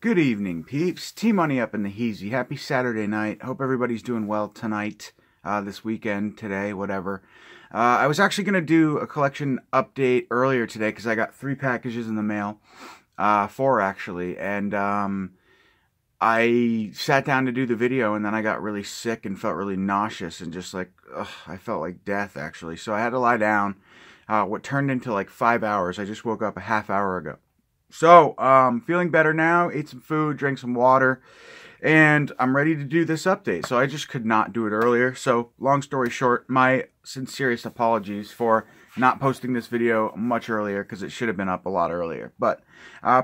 Good evening, peeps. T-Money up in the Heezy. Happy Saturday night. Hope everybody's doing well tonight, this weekend, today, whatever. I was actually going to do a collection update earlier today because I got 3 packages in the mail. 4 actually. And I sat down to do the video and then I got really sick and felt really nauseous and just like, I felt like death actually. So I had to lie down. What turned into like 5 hours. I just woke up a half hour ago. So, feeling better now, ate some food, drank some water, and I'm ready to do this update. So I just could not do it earlier. So, long story short, my sincerest apologies for not posting this video much earlier because it should have been up a lot earlier. But,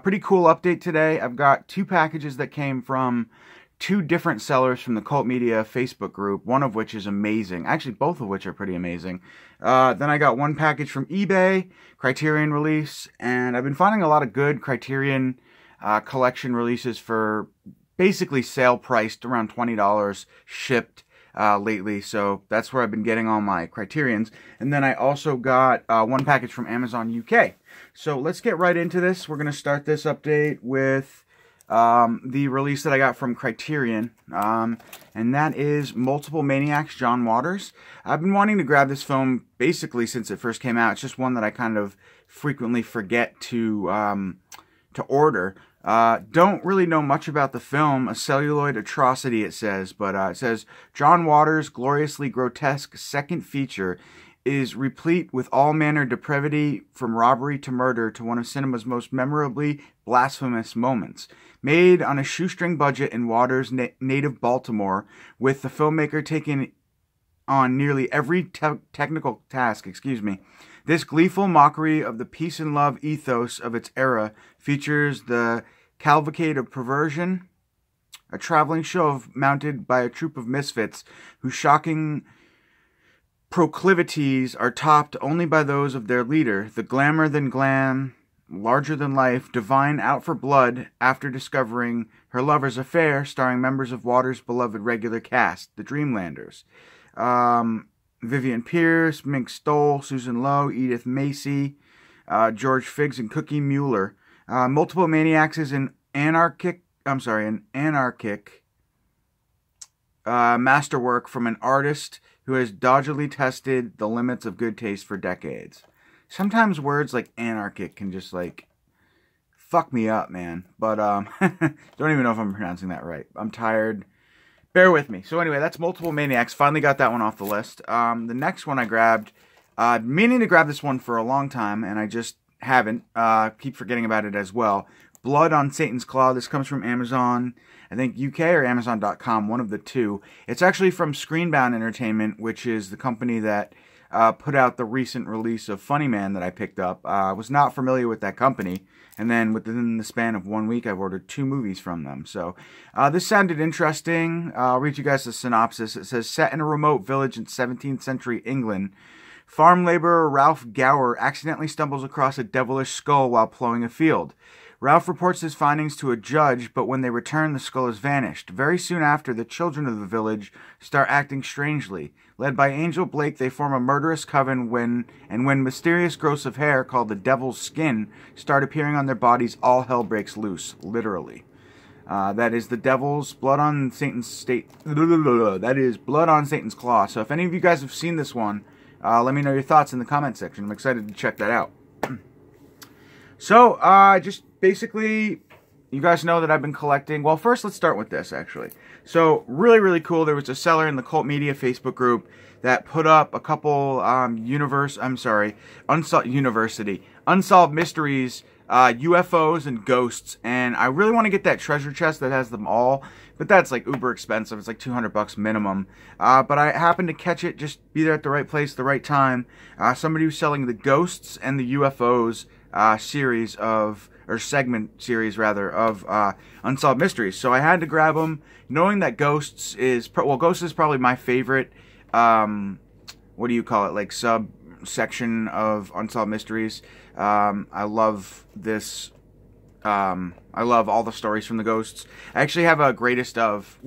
pretty cool update today. I've got 2 packages that came from 2 different sellers from the Cult Media Facebook group, one of which is amazing. Actually, both of which are pretty amazing. Then I got 1 package from eBay, Criterion release, and I've been finding a lot of good Criterion collection releases for basically sale priced around $20 shipped lately. So that's where I've been getting all my Criterions. And then I also got 1 package from Amazon UK. So let's get right into this. We're going to start this update with the release that I got from Criterion, and that is Multiple Maniacs, John Waters. I've been wanting to grab this film basically since it first came out. It's just one that I kind of frequently forget to order. Don't really know much about the film. A celluloid atrocity, it says, but it says, John Waters' gloriously grotesque second feature is replete with all manner depravity, from robbery to murder to one of cinema's most memorably blasphemous moments. Made on a shoestring budget in Waters' native Baltimore, with the filmmaker taking on nearly every technical task, this gleeful mockery of the peace and love ethos of its era features the cavalcade of perversion, a traveling show mounted by a troupe of misfits whose shocking proclivities are topped only by those of their leader, the glamour than glam, larger than life, divine out for blood after discovering her lover's affair, starring members of Waters' beloved regular cast, the Dreamlanders. Vivian Pierce, Mink Stoll, Susan Lowe, Edith Macy, George Figgs, and Cookie Mueller. Multiple Maniacs is an anarchic masterwork from an artist who has doggedly tested the limits of good taste for decades. Sometimes words like anarchic can just like fuck me up, man. But don't even know if I'm pronouncing that right. I'm tired. Bear with me. So anyway, that's Multiple Maniacs. Finally got that one off the list. The next one I grabbed, meaning to grab this one for a long time, and I just haven't. Keep forgetting about it as well. Blood on Satan's Claw. This comes from Amazon, I think UK or Amazon.com, one of the two. It's actually from Screenbound Entertainment, which is the company that put out the recent release of Funny Man that I picked up. I was not familiar with that company, and then within the span of 1 week, I've ordered 2 movies from them. So this sounded interesting. I'll read you guys the synopsis. It says, set in a remote village in 17th century England, farm laborer Ralph Gower accidentally stumbles across a devilish skull while plowing a field. Ralph reports his findings to a judge, but when they return, the skull has vanished. Very soon after, the children of the village start acting strangely. Led by Angel Blake, they form a murderous coven when mysterious growths of hair called the Devil's Skin start appearing on their bodies, all hell breaks loose, literally. That is the Devil's Blood on Satan's That is Blood on Satan's Claw. So if any of you guys have seen this one, let me know your thoughts in the comment section. I'm excited to check that out. So, just basically, you guys know that I've been collecting. Well, first, let's start with this, actually. So, really, really cool. There was a seller in the Cult Media Facebook group that put up a couple Unsolved Mysteries, UFOs, and ghosts. And I really want to get that treasure chest that has them all. But that's like uber expensive. It's like $200 minimum. But I happened to catch it, just be there at the right place, the right time. Somebody was selling the ghosts and the UFOs segment series of Unsolved Mysteries. So I had to grab them, knowing that Ghosts is probably my favorite, what do you call it, like subsection of Unsolved Mysteries. I love this. I love all the stories from the Ghosts. I actually have a greatest of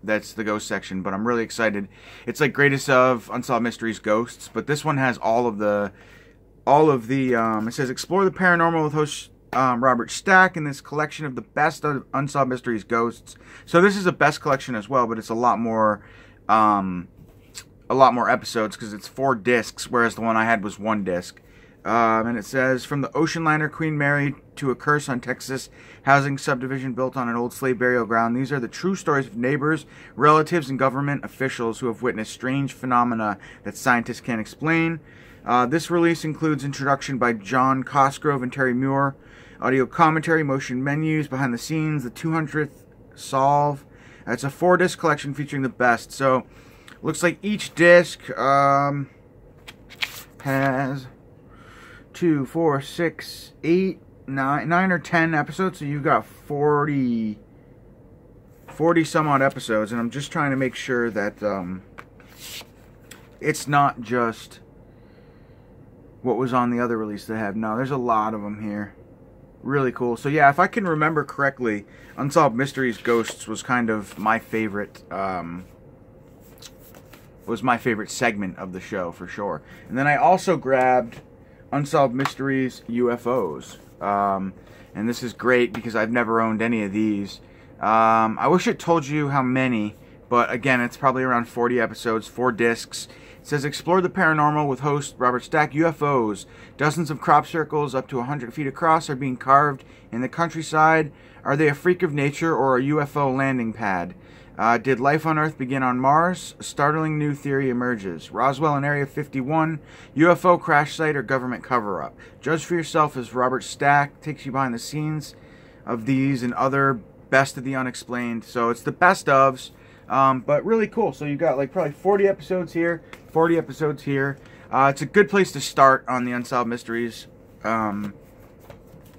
that's the Ghost section, but I'm really excited. It's like greatest of Unsolved Mysteries Ghosts, but this one has all of the it says explore the paranormal with host Robert Stack in this collection of the best of Unsolved Mysteries Ghosts. So this is a best collection as well, but it's a lot more episodes because it's 4 discs, whereas the one I had was 1 disc. And it says, from the ocean liner Queen Mary to a curse on Texas housing subdivision built on an old slave burial ground, these are the true stories of neighbors, relatives, and government officials who have witnessed strange phenomena that scientists can't explain. This release includes introduction by John Cosgrove and Terry Muir, audio commentary, motion menus, behind the scenes, the 200th Solve. It's a 4-disc collection featuring the best. So, looks like each disc has 2, 4, 6, 8, 9 or 10 episodes. So you've got 40 some odd episodes. And I'm just trying to make sure that it's not just what was on the other release they have. No, there's a lot of them here. Really cool. So yeah, if I can remember correctly, Unsolved Mysteries Ghosts was kind of my favorite segment of the show for sure. And then I also grabbed Unsolved Mysteries UFOs. And this is great because I've never owned any of these. I wish it told you how many, but again, it's probably around 40 episodes, 4 discs. It says, explore the paranormal with host Robert Stack. UFOs. Dozens of crop circles up to 100 feet across are being carved in the countryside. Are they a freak of nature or a UFO landing pad? Did life on Earth begin on Mars? A startling new theory emerges. Roswell and Area 51, UFO crash site or government cover-up. Judge for yourself as Robert Stack takes you behind the scenes of these and other best of the unexplained. So it's the best ofs, but really cool. So you've got like probably 40 episodes here, 40 episodes here. It's a good place to start on the Unsolved Mysteries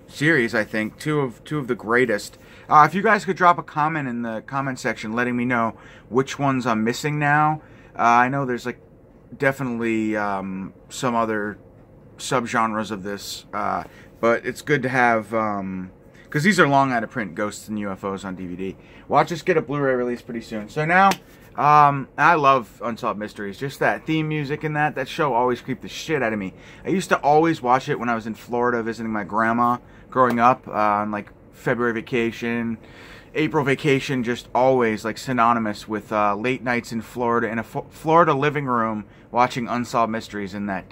series, I think. Two of the greatest. If you guys could drop a comment in the comment section letting me know which ones I'm missing now. I know there's like definitely some other subgenres of this, but it's good to have, because these are long out of print, Ghosts and UFOs on DVD. Watch us get a Blu-ray release pretty soon. So now, I love Unsolved Mysteries. Just that theme music and that show always creeped the shit out of me. I used to always watch it when I was in Florida visiting my grandma growing up, on like February vacation, April vacation, just always like synonymous with late nights in Florida, in a Florida living room, watching Unsolved Mysteries and that.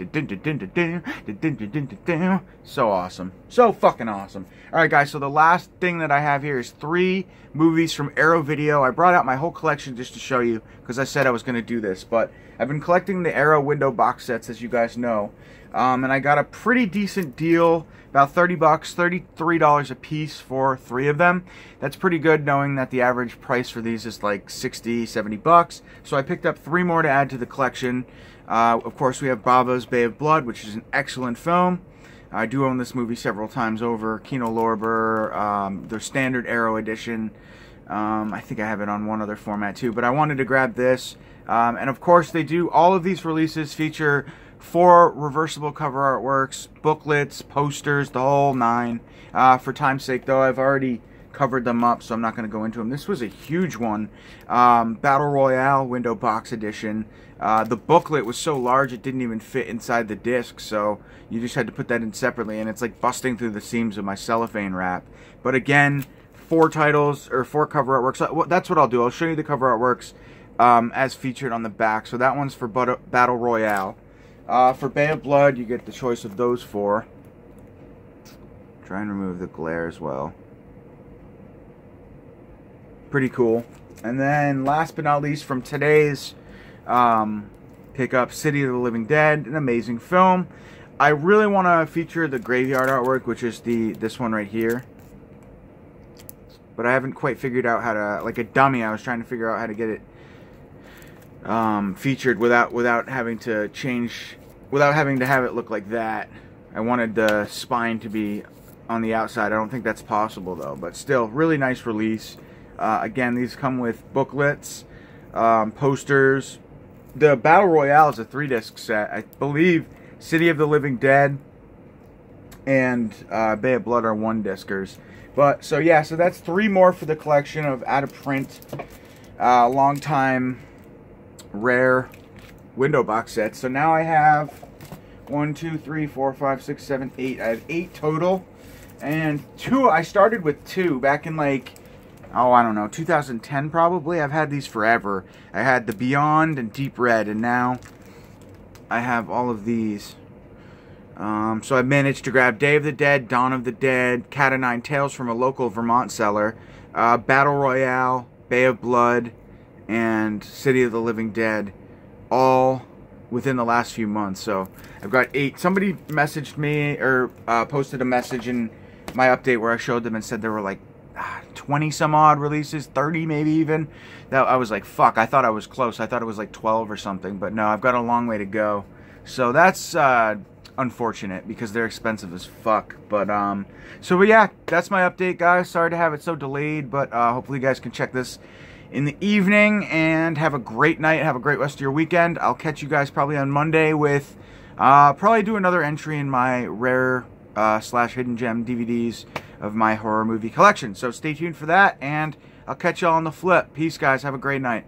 So awesome. So fucking awesome. Alright guys, so the last thing that I have here is 3 movies from Arrow Video. I brought out my whole collection just to show you, because I said I was going to do this, but I've been collecting the Arrow window box sets, as you guys know. And I got a pretty decent deal, about $30, $33 a piece for 3 of them. That's pretty good, knowing that the average price for these is like 60, 70 bucks. So I picked up 3 more to add to the collection. Of course, we have Bava's Bay of Blood, which is an excellent film. I do own this movie several times over. Kino Lorber, the standard Arrow edition. I think I have it on one other format too, but I wanted to grab this. And of course, they do, all of these releases feature 4 reversible cover artworks, booklets, posters, the whole 9. For time's sake, though, I've already covered them up, so I'm not going to go into them. This was a huge one. Battle Royale window box edition. The booklet was so large it didn't even fit inside the disc, so you just had to put that in separately, and it's like busting through the seams of my cellophane wrap. But again, 4 titles, or 4 cover artworks. So that's what I'll do. I'll show you the cover artworks as featured on the back. So that one's for Battle Royale. For Bay of Blood, you get the choice of those 4. Try and remove the glare as well. Pretty cool. And then, last but not least, from today's pickup, City of the Living Dead, an amazing film. I really want to feature the graveyard artwork, which is this one right here. But I haven't quite figured out how to, like a dummy, I was trying to figure out how to get it featured without having to change, without having to have it look like that. I wanted the spine to be on the outside. I don't think that's possible though, but still, really nice release. Again, these come with booklets, posters. The Battle Royale is a 3-disc set. I believe City of the Living Dead and Bay of Blood are 1-discers. But, so yeah, so that's 3 more for the collection of out-of-print, long-time, rare window box sets. So now I have 1, 2, 3, 4, 5, 6, 7, 8. I have 8 total. And I started with 2 back in like, oh, I don't know, 2010 probably. I've had these forever. I had the Beyond and Deep Red, and now I have all of these. So I managed to grab Day of the Dead, Dawn of the Dead, Cat o' Nine Tails from a local Vermont seller, Battle Royale, Bay of Blood, and City of the Living Dead, all within the last few months. So I've got 8. Somebody messaged me or posted a message in my update where I showed them and said there were like 20 some odd releases, 30 maybe even. That I was like, fuck, I thought I was close. I thought it was like 12 or something, but no, I've got a long way to go. So that's unfortunate because they're expensive as fuck. But yeah, that's my update, guys. Sorry to have it so delayed, but hopefully you guys can check this in the evening and have a great night. Have a great rest of your weekend. I'll catch you guys probably on Monday with probably do another entry in my rare / hidden gem DVDs of my horror movie collection. So stay tuned for that, and I'll catch y'all on the flip. Peace, guys. Have a great night.